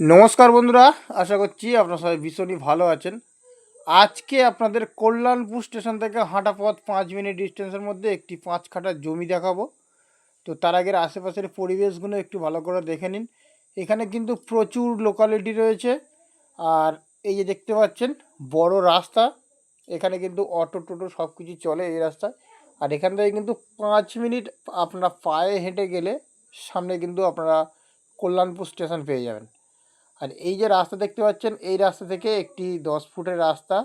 নমস্কার বন্ধুরা, আশা করছি আপনারা সবাই ভীষণই ভালো আছেন। আজকে আপনাদের কল্যাণপুর স্টেশন থেকে হাঁটা পথ 5 মিনিট ডিস্টেন্সের মধ্যে একটি 5 কাঠা জমি দেখাবো। তো তার আগের আশেপাশের পরিবেশগুলো একটু ভালো করে দেখে নিন। এখানে কিন্তু প্রচুর লোকালিটি রয়েছে। আর এই যে দেখতে পাচ্ছেন বড় রাস্তা, এখানে কিন্তু অটো টোটো সব কিছু চলে এই রাস্তায়। আর এখান থেকে কিন্তু 5 মিনিট আপনারা পায়ে হেঁটে গেলে সামনে কিন্তু আপনারা কল্যাণপুর স্টেশন পেয়ে যাবেন। আর এই যে রাস্তা দেখতে পাচ্ছেন, এই রাস্তা থেকে একটি 10 ফুটের রাস্তা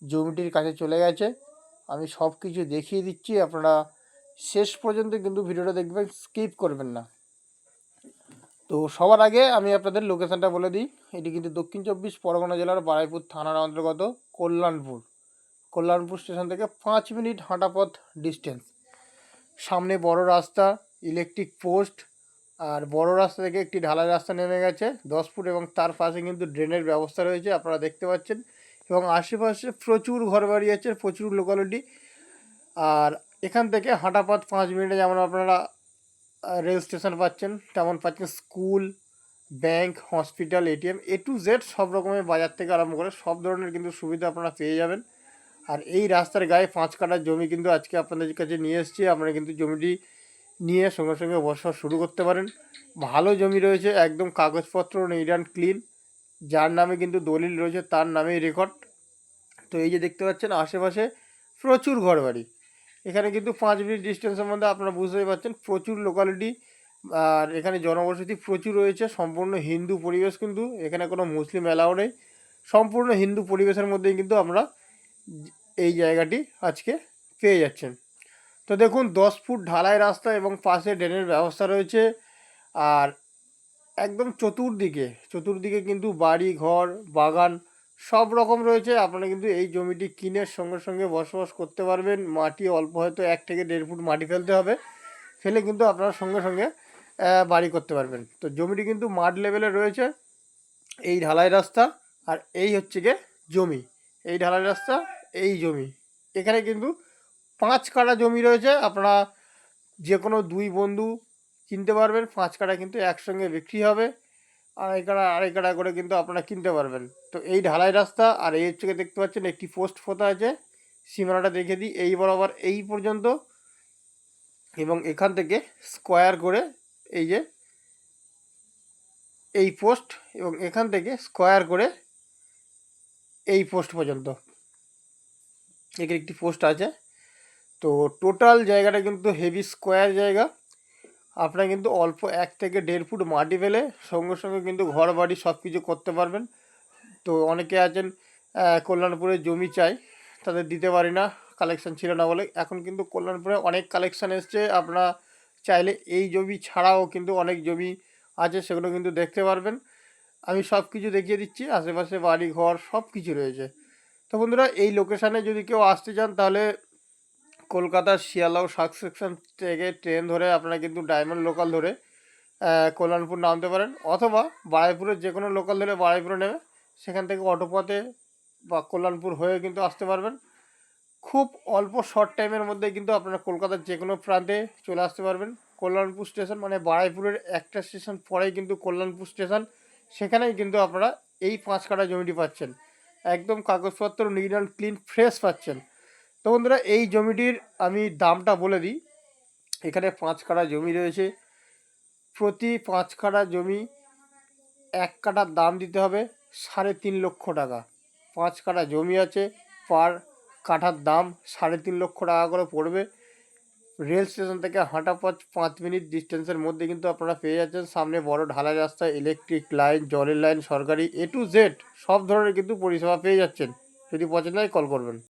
জমিটির কাছে চলে গেছে। আমি সব কিছু দেখিয়ে দিচ্ছি, আপনারা শেষ পর্যন্ত কিন্তু ভিডিওটা দেখবেন, স্কিপ করবেন না। তো সবার আগে আমি আপনাদের লোকেশানটা বলে দিই। এটি কিন্তু দক্ষিণ 24 পরগনা জেলার বারুইপুর থানার অন্তর্গত কল্যাণপুর স্টেশন থেকে 5 মিনিট হাঁটা পথ ডিস্টেন্স। সামনে বড় রাস্তা, ইলেকট্রিক পোস্ট, আর বড় রাস্তা থেকে একটি ঢালাই রাস্তা নেমে গেছে 10 ফুট, এবং তার পাশে কিন্তু ড্রেনের ব্যবস্থা রয়েছে আপনারা দেখতে পাচ্ছেন। এবং আশেপাশে প্রচুর ঘরবাড়ি আছে, প্রচুর লোকালিটি। আর এখান থেকে হাঁটা পথ 5 মিনিটে যেমন আপনারা রেল স্টেশন পাচ্ছেন, তেমন পাচ্ছেন school, bank, hospital, ATM, A to Z সব রকমের, বাজার থেকে আরম্ভ করে সব ধরনের কিন্তু সুবিধা আপনারা পেয়ে যাবেন। আর এই রাস্তার গায়ে 5 কাঠা জমি কিন্তু আজকে আপনাদের কাছে নিয়ে এসেছি। আপনারা কিন্তু জমিটি নিয়ে সঙ্গে সঙ্গে বসবাস শুরু করতে পারেন। ভালো জমি রয়েছে, একদম কাগজপত্র নিট অ্যান্ড ক্লিন। যার নামে কিন্তু দলিল রয়েছে তার নামেই রেকর্ড। তো এই যে দেখতে পাচ্ছেন আশেপাশে প্রচুর ঘরবাড়ি। এখানে কিন্তু 5 মিনিট ডিস্টেন্সের মধ্যে আপনারা বুঝতেই পারছেন প্রচুর লোকালিটি। আর এখানে জনবসতি প্রচুর রয়েছে, সম্পূর্ণ হিন্দু পরিবেশ, কিন্তু এখানে কোনো মুসলিম অ্যালাউ নেই। সম্পূর্ণ হিন্দু পরিবেশের মধ্যেই কিন্তু আমরা এই জায়গাটি আজকে পেয়ে যাচ্ছেন। তো দেখুন 10 ফুট ঢালাই রাস্তা এবং পাশে ড্রেনের ব্যবস্থা রয়েছে। আর একদম চতুর্দিকে কিন্তু বাড়ি ঘর, বাগান সব রকম রয়েছে। আপনারা কিন্তু এই জমিটি কিনে সঙ্গে সঙ্গে বসবাস করতে পারবেন। মাটি অল্প, হয়তো 1 থেকে 1.5 ফুট মাটি ফেলতে হবে, ফেলে কিন্তু আপনারা সঙ্গে সঙ্গে বাড়ি করতে পারবেন। তো জমিটি কিন্তু মাঠ লেভেলে রয়েছে। এই ঢালাই রাস্তা আর এই হচ্ছে গিয়ে জমি, এই ঢালাই রাস্তা, এই জমি। এখানে কিন্তু 5 কাঠা জমি রয়েছে। আপনারা যে কোনো দুই বন্ধু কিনতে পারবেন। 5 কাঠা কিন্তু একসঙ্গে বিক্রি হবে, আড়াই কাঠা করে কিন্তু আপনারা কিনতে পারবেন। তো এই ঢালাই রাস্তা আর এই হচ্ছে দেখতে পাচ্ছেন একটি পোস্ট পোতা আছে। সীমানাটা দেখে দিই, এই বরাবর এই পর্যন্ত, এবং এখান থেকে স্কোয়ার করে এই যে এই পোস্ট, এবং এখান থেকে স্কোয়ার করে এই পোস্ট পর্যন্ত এখানে একটি পোস্ট আছে। তো টোটাল জায়গাটা কিন্তু হেভি স্কোয়ার জায়গা। আপনারা কিন্তু অল্প 1 থেকে 1.5 ফুট মাটি ফেলে সঙ্গে সঙ্গে কিন্তু ঘর বাড়ি সব কিছু করতে পারবেন। তো অনেকে আছেন কল্যাণপুরে জমি চাই, তাদের দিতে পারি না, কালেকশান ছিল না বলে। এখন কিন্তু কল্যাণপুরে অনেক কালেকশান এসছে। আপনারা চাইলে এই জমি ছাড়াও কিন্তু অনেক জমি আছে, সেগুলো কিন্তু দেখতে পারবেন। আমি সব কিছু দেখিয়ে দিচ্ছি, আশেপাশে বাড়ি ঘর সব কিছু রয়েছে। তো বন্ধুরা, এই লোকেশানে যদি কেউ আসতে চান, তাহলে কলকাতার শিয়ালদহ সাব সেকশন থেকে ট্রেন ধরে আপনারা কিন্তু ডায়মন্ড লোকাল ধরে কল্যাণপুর নামতে পারেন, অথবা বারুইপুরের যে কোনো লোকাল ধরে বারুইপুরে নেমে সেখান থেকে অটো পথে বা কল্যাণপুর হয়ে কিন্তু আসতে পারবেন। খুব অল্প শর্ট টাইমের মধ্যে কিন্তু আপনারা কলকাতার যে কোনো প্রান্তে চলে আসতে পারবেন। কল্যাণপুর স্টেশন মানে বারুইপুরের একটা স্টেশন পরেই কিন্তু কল্যাণপুর স্টেশন, সেখানেই কিন্তু আপনারা এই 5 কাঠা জমিটি পাচ্ছেন। একদম কাগজপত্র নিট অ্যান্ড ক্লিন ফ্রেশ পাচ্ছেন। তো বন্ধুরা, এই জমিটির আমি দামটা বলে দিই। এখানে 5 কাঠা জমি রয়েছে। প্রতি 5 কাঠা জমি 1 কাঠার দাম দিতে হবে 3.5 লক্ষ টাকা। 5 কাঠা জমি আছে, পার কাঠার দাম 3.5 লক্ষ টাকা করে পড়বে। রেল স্টেশন থেকে হাঁটা পথ 5 মিনিট ডিস্টেন্সের মধ্যে কিন্তু আপনারা পেয়ে যাচ্ছেন। সামনে বড় ঢালাই রাস্তা, ইলেকট্রিক লাইন, জলের লাইন, সরকারি A to Z সব ধরনের কিন্তু পরিষেবা পেয়ে যাচ্ছেন। যদি পছন্দ হয় কল করবেন।